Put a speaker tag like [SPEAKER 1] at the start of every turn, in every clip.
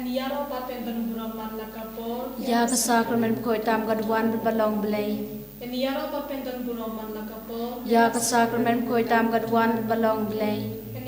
[SPEAKER 1] Yaro patentan buraman lakapo.
[SPEAKER 2] Ya ka sacrament koi tam gadwan balong blei.
[SPEAKER 1] Yaro patentan buraman lakapo.
[SPEAKER 2] Ya ka sacrament koi tam gadwan balong blei.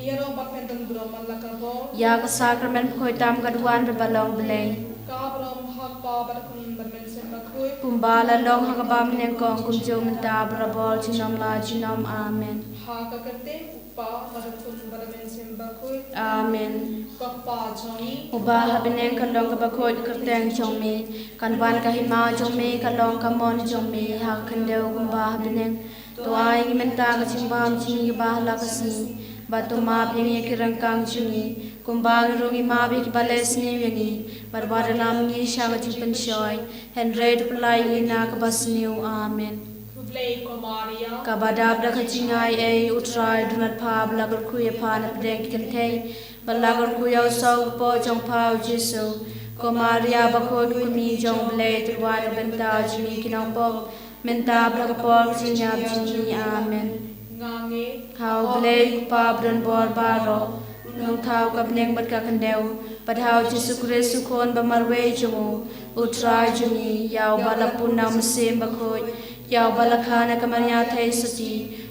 [SPEAKER 1] Yaro patentan buraman lakapo.
[SPEAKER 2] Ya ka sacrament koi tam gadwan balong blei.
[SPEAKER 1] Kabram hakpa barakun bermen sembakui.
[SPEAKER 2] Kumbala long hakabam neng kong kumjo menta brabol chinom la chinom amen.
[SPEAKER 1] Hakakate upa barakun bermen sembakui.
[SPEAKER 2] Amen.
[SPEAKER 1] Kakpa jomi.
[SPEAKER 2] Uba habineng kalong kabakoi kerteng jomi. Kanwan kahima jomi kalong kamon jomi. Hakandeu kumba habineng. Tua yang menta kacimbam cini bahla kasi. Batu maaf yang kirangkang cini. Kumbang rungi mabi ki bales ni yangi barbara lam ni shaga ji penshoy henred pelai ina ka basniu amen
[SPEAKER 1] Kublai komaria
[SPEAKER 2] kabada bra kachingai ei utrai dunat phab lagar khuya phan apdek kentei balagar khuya sau po jong phau jesu komaria bakhod kumi jong blai tuwan benta jimi kinong po menta bra kapol chinya jini amen
[SPEAKER 1] ngange
[SPEAKER 2] kau blai pa bran bor baro nung thao kap neng bat ka kandeu padhao Jesu Kristu khon bamarwe jumu utrai jumi yaw balapun nam sem bakhoi yaw balakhana kamanya thai sati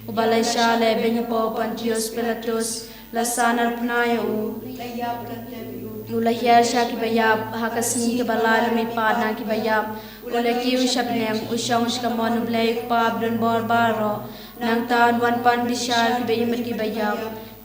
[SPEAKER 2] ubalai shale benyapo Pontius Pilatus lasanar pnayu ulahya shaki bayab hakasni ke balal me padna ki bayab ulakiu shapnem usong shkamon blai pa brun bor baro nang tan wan pan bishal ki beyimat ki bayab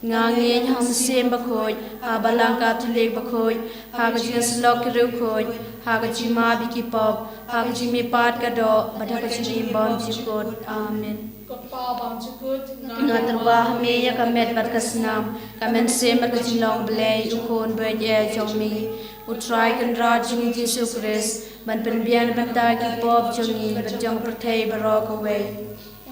[SPEAKER 2] ngange ham sem bakhoi ha balangka thule bakhoi ha gajin slok ru khoi ha gajima biki pop ha gajimi pat ka do badha gajini bom chikot amen
[SPEAKER 1] Kakpa bam chukut
[SPEAKER 2] ngatarwa me ya kamet bat kasnam kamen sem gajilong blai ukon bej e jongmi utrai kan rajing Jesu Christ ban penbian banta ki pop jongi bajong perthai barok away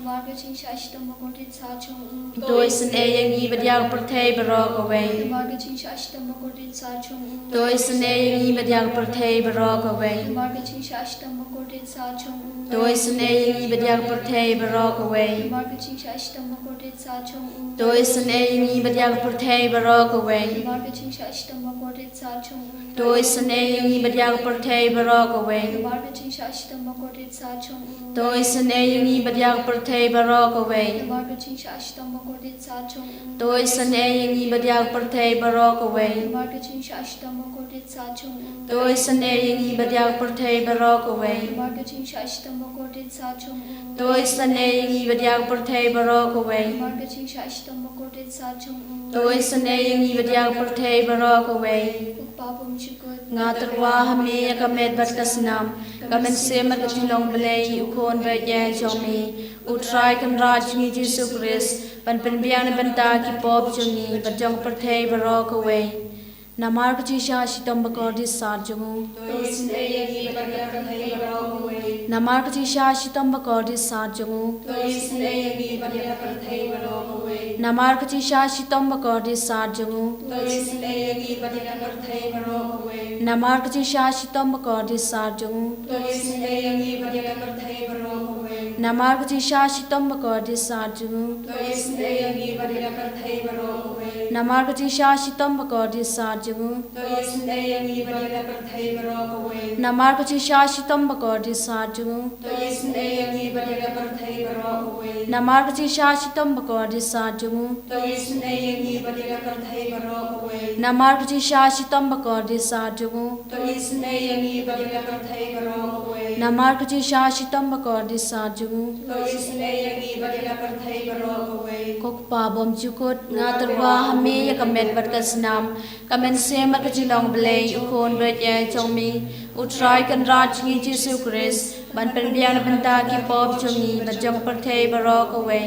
[SPEAKER 3] Marketing shashtam makotit sachung
[SPEAKER 2] Toisen e yangi badyag perthai barok away
[SPEAKER 3] Marketing shashtam makotit sachung
[SPEAKER 2] Toisen e yangi badyag perthai barok away
[SPEAKER 3] Marketing shashtam makotit sachung
[SPEAKER 2] Toisen e yangi badyag perthai barok away
[SPEAKER 3] Marketing shashtam makotit sachung
[SPEAKER 2] Toisen e yangi badyag perthai barok away
[SPEAKER 3] Marketing shashtam makotit sachung
[SPEAKER 2] Toisen e yangi badyag perthai barok away
[SPEAKER 3] Marketing shashtam makotit sachung
[SPEAKER 2] Toisen e yangi badyag perthai barok away
[SPEAKER 3] Marketing shashtam makotit sachung
[SPEAKER 2] Toisen e yangi badyag perthai barok away
[SPEAKER 3] Marketing shashtam makotit sachung
[SPEAKER 2] Toisen e yangi badyag perthai barok away
[SPEAKER 3] Marketing shashtam makotit sachung
[SPEAKER 2] Toisen e yangi badyag perthai barok away
[SPEAKER 3] Marketing shashtam makotit sachung
[SPEAKER 2] Toisen e yangi badyag perthai barok away
[SPEAKER 3] Upapum chukut
[SPEAKER 2] ngatarwa hame kamet bat kasnam kamen semer katilong blai ukon baye jomi utrai kan raj ni Jesu Christ pan penbian benta ki pop jongi bajong perthai barok away namar kachisha shitom bakor dis sarjumu
[SPEAKER 1] Toisin e yangi badyag perthai barok away
[SPEAKER 2] namar kachisha shitom bakor dis sarjumu
[SPEAKER 1] Toisin e yangi badyag perthai barok away
[SPEAKER 2] namar kachisha shitom bakor dis sarjumu
[SPEAKER 1] Toisin e yangi badyag perthai barok away
[SPEAKER 2] namar kachisha shitom bakor dis sarjumu
[SPEAKER 1] Toisin e yangi badyag perthai barok away
[SPEAKER 2] namar kachisha shitom bakor dis sarjumu
[SPEAKER 1] Toisin e yangi badyag perthai barok away
[SPEAKER 2] namar kachisha shitom bakor dis sarjumu
[SPEAKER 1] Toisin e yangi badyag perthai barok away
[SPEAKER 2] namar kachisha shitom bakor dis sarjumu
[SPEAKER 1] Toisin e yangi badyag perthai barok away
[SPEAKER 2] namar kachisha shitom bakor dis sarjumu
[SPEAKER 1] Toisin e yangi badyag perthai barok away
[SPEAKER 2] namar kachisha shitom bakor dis sarjumu
[SPEAKER 1] Toisin e yangi badyag perthai barok away
[SPEAKER 2] namar kachisha shitom bakor dis sarjumu
[SPEAKER 1] Toisin e yangi badyag perthai barok away
[SPEAKER 2] kokpa bom chukot ngatarwa hame ya kamet bat kasnam kamen semer kacilong blai ukon baye chongmi utrai kan raj ni Jesu Christ ban penbian benta ki pop jongi bajong perthai barok away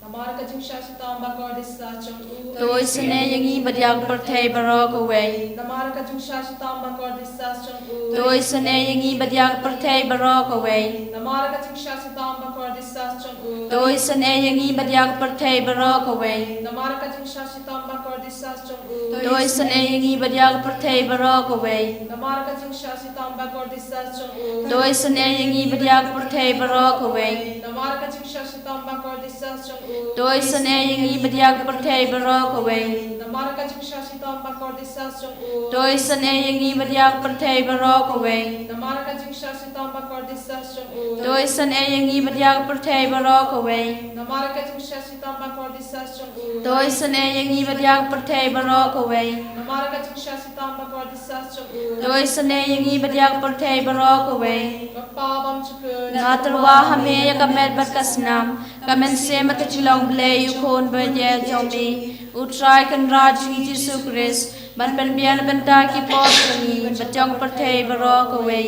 [SPEAKER 1] Namar kajing shashitam bakor dis sachung
[SPEAKER 2] Toisen e yangi badyag perthai barok away
[SPEAKER 1] Namar kajing shashitam bakor dis sachung
[SPEAKER 2] Toisen e yangi badyag perthai barok away
[SPEAKER 1] Namar kajing shashitam bakor dis sachung
[SPEAKER 2] Toisen e yangi badyag perthai barok away
[SPEAKER 1] Namar kajing shashitam bakor dis sachung
[SPEAKER 2] Toisen e yangi badyag perthai barok away
[SPEAKER 1] Namar kajing shashitam bakor dis sachung
[SPEAKER 2] Toisen e yangi badyag perthai barok away
[SPEAKER 1] Namar kajing shashitam bakor dis sachung
[SPEAKER 2] Doi san e yangi badiak pertei barok away.
[SPEAKER 1] Namara ka jingsha sitam bakor disas jong u.
[SPEAKER 2] Doi san e yangi badiak pertei barok away.
[SPEAKER 1] Namara ka jingsha sitam bakor disas jong u.
[SPEAKER 2] Doi san e yangi badiak pertei barok away.
[SPEAKER 1] Namara ka jingsha sitam bakor disas jong u.
[SPEAKER 2] Doi san e yangi badiak pertei barok away.
[SPEAKER 1] Namara ka jingsha sitam bakor disas jong u.
[SPEAKER 2] Doi san e yangi badiak pertei barok away.
[SPEAKER 1] Magpabam chukun.
[SPEAKER 2] Ngatarwa hame ya kamet batkasnam kamen semat Jingisynei-blei ukon baye jomi utrai kan rajni Jesu Christ ban bian benta ki potni batang pertei barok away.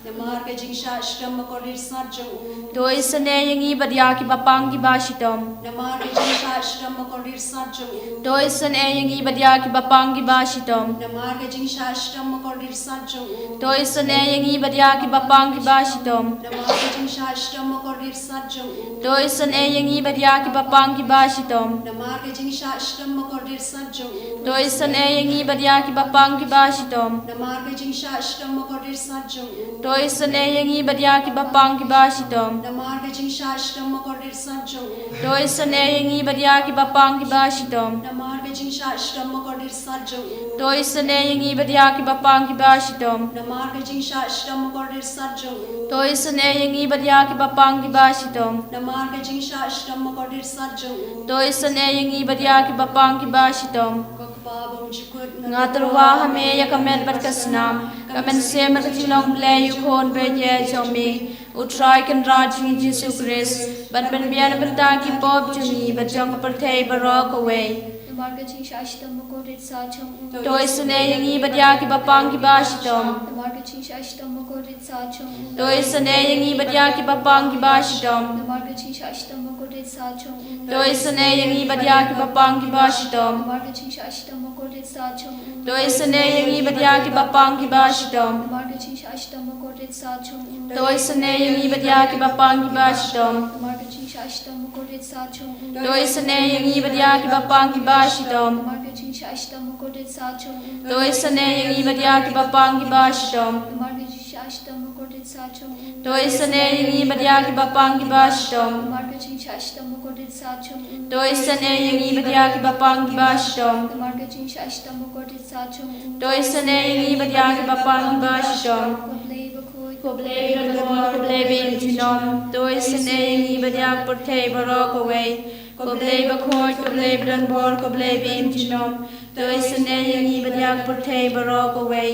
[SPEAKER 4] Namar ka jingsha shram makorir sat jong u.
[SPEAKER 2] Doi san e yangi badia ki bapang ki bashitom.
[SPEAKER 4] Namar ka jingsha shram makorir sat jong u.
[SPEAKER 2] Doi san e yangi badia ki bapang ki bashitom.
[SPEAKER 4] Namar ka jingsha shram makorir sat jong u.
[SPEAKER 2] Doi san e yangi badia ki bapang ki bashitom.
[SPEAKER 4] Namar ka jingsha shram makorir sat jong u.
[SPEAKER 2] Doi san e yangi badia ki bapang ki bashitom.
[SPEAKER 4] Namar ka jingsha shram makorir sat jong u.
[SPEAKER 2] Doi san e yangi badia ki bapang ki bashitom.
[SPEAKER 4] Namar ka jingsha shram makorir sat jong u.
[SPEAKER 2] Doi san e yangi badia ki bapang ki bashitom.
[SPEAKER 4] Namar ka jingsha shram makorir sat jong u.
[SPEAKER 2] Doi san e yangi badia ki bapang ki bashitom.
[SPEAKER 4] Namar ka jingsha shram makorir sat jong u.
[SPEAKER 2] Doi san e yangi badia ki bapang ki bashitom.
[SPEAKER 4] Namar ka jingsha shram makorir sat jong u.
[SPEAKER 2] Doi san e yangi badia ki bapang ki bashitom.
[SPEAKER 4] Namar ka jingsha shram makorir sat jong u.
[SPEAKER 2] Doi san e yangi badia ki bapang ki bashitom.
[SPEAKER 4] Kakpabam chukut
[SPEAKER 2] Ngatarwa hame ya kamet batkasnam kamen semat Jingisynei-blei ukon baye jomi utrai kan rajni Jesu Christ ban bian benta ki pop jomi batang pertei barok away.
[SPEAKER 3] Namar ka jingsha shitam makorit sa jong u.
[SPEAKER 2] Doi san e yangi badia ki bapang ki bashitom.
[SPEAKER 3] Namar ka jingsha shitam makorit sa jong u.
[SPEAKER 2] Doi san e yangi badia ki bapang ki bashitom.
[SPEAKER 3] Namar ka jingsha shitam makorit sa jong u.
[SPEAKER 2] Doi san e yangi badia ki bapang ki bashitom.
[SPEAKER 3] Namar ka jingsha shitam makorit sa jong u.
[SPEAKER 2] Doi san e yangi badia ki bapang ki bashitom.
[SPEAKER 3] Namar ka jingsha shitam makorit sa jong u.
[SPEAKER 2] Doi san e yangi badia ki bapang ki bashitom.
[SPEAKER 3] Namar ka jingsha shitam makorit sa jong u.
[SPEAKER 2] Doi san e yangi badia ki bapang ki bashitom.
[SPEAKER 3] Namar ka jingsha shitam makorit sa jong u.
[SPEAKER 2] Doi san e yangi badia ki bapang ki bashitom.
[SPEAKER 3] Namar ka jingsha shitam makorit sa jong u.
[SPEAKER 2] Doi san e yangi badia ki bapang ki bashitom.
[SPEAKER 3] Namar ka jingsha shitam makorit sa jong u.
[SPEAKER 2] Doi san e yangi badia ki bapang ki bashitom.
[SPEAKER 3] Namar ka jingsha shitam makorit sa jong u.
[SPEAKER 2] Doi san e yangi badia ki bapang ki bashitom.
[SPEAKER 3] Koblei bakoi.
[SPEAKER 2] Koblei rador koblei bin jinom. Doi san e yangi badia pertei barok away. Koblei bakoi koblei dan bor koblei bin jinom. Doi san e yangi badia pertei barok away.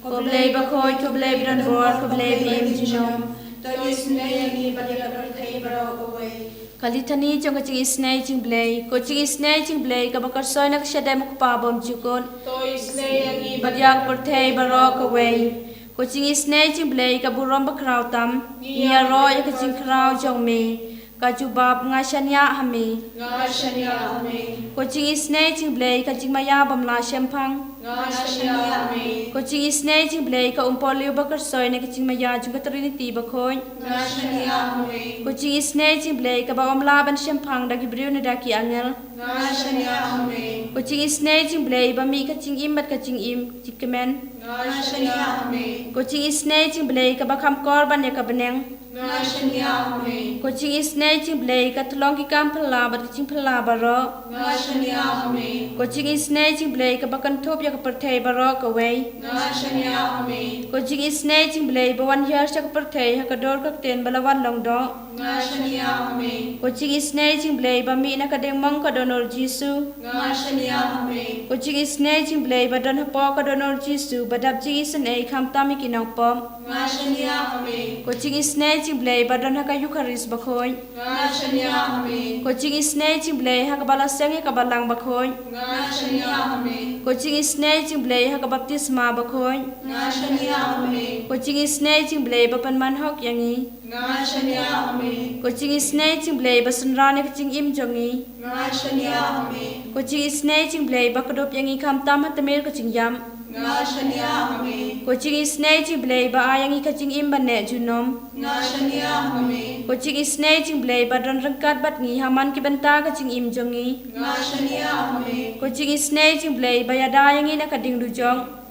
[SPEAKER 2] Koblei bakoi koblei dan bor koblei bin jinom.
[SPEAKER 4] Doi san e yangi badia pertei barok away.
[SPEAKER 2] Kalitani jong Jingisynei-blei ko Jingisynei-blei ka bakar soy na kasyadai mo kapabom jukon.
[SPEAKER 1] Doi snei yangi
[SPEAKER 2] Badiak pertei barok away. Ko Jingisynei-blei ka burom bakraw tam. Niya roy ka jingkraw jong me. Ka jubab nga shanya hami.
[SPEAKER 1] nga shania ame.
[SPEAKER 2] Ko Jingisynei-blei ka jingmayabam la shempang.
[SPEAKER 1] Nga shania ame.
[SPEAKER 2] Ko Jingisynei-blei ka umpoliw bakar soy na ka jingmaya jung ka trinity bakoy.
[SPEAKER 1] Nga shania ame.
[SPEAKER 2] Ko Jingisynei-blei ka ba laban shempang da gibriw na daki angel.
[SPEAKER 1] Nga shania ame.
[SPEAKER 2] Ko Jingisynei-blei ba mi ka jingim mat ka jingim jikamen.
[SPEAKER 1] Nga shania ame.
[SPEAKER 2] Ko Jingisynei-blei ka ba kam korban ya ka beneng.
[SPEAKER 1] Nga shania ame.
[SPEAKER 2] Ko Jingisynei-blei ka tulong ki kam pala ba jing pala baro.
[SPEAKER 1] Nga shania ame.
[SPEAKER 2] Ko Jingisynei-blei ka ba kan thup ya ka pertei baro ka way.
[SPEAKER 1] Nga shania ame.
[SPEAKER 2] Ko Jingisynei-blei ba wan yar sa ka pertei ha ka dor ka ten balawan long do.
[SPEAKER 1] Nga shania ame.
[SPEAKER 2] Ko Jingisynei-blei ba mi na ka deng mong ka donor Jesu.
[SPEAKER 1] Nga shania ame.
[SPEAKER 2] Ko Jingisynei-blei ba don ha po ka donor Jesu ba dap Jingisynei kam tami kinang pom.
[SPEAKER 1] Nga shania ame.
[SPEAKER 2] Ko Jingisynei-blei ba don ha ka Eucharist bakoy.
[SPEAKER 1] Nga shania ame.
[SPEAKER 2] Ko Jingisynei-blei ha ka balaseng ya ka balang bakoy.
[SPEAKER 1] Nga shania ame.
[SPEAKER 2] Ko Jingisynei-blei ha ka baptisma bakoy.
[SPEAKER 1] Nga shania ame.
[SPEAKER 2] Ko Jingisynei-blei ba panmanhok yangi.
[SPEAKER 1] Nga shania ame.
[SPEAKER 2] Ko Jingisynei-blei ba sunrane ka jingim jongi.
[SPEAKER 1] Nga shania ame.
[SPEAKER 2] Ko Jingisynei-blei ba kadop yangi kam tam hatamir ka jingyam.
[SPEAKER 1] Nga shania ame.
[SPEAKER 2] Ko Jingisynei-blei ba ayangi ka jingim ba ne junom.
[SPEAKER 1] Nga shania ame.
[SPEAKER 2] Ko Jingisynei-blei ba don rengkat bat ngi haman ki benta ka jingim jongi.
[SPEAKER 1] Nga shania ame.
[SPEAKER 2] Ko Jingisynei-blei ba yada yangi na kading dujong.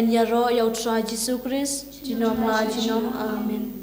[SPEAKER 2] en ya ro ya utra Jesus Christ jinom la jinom amen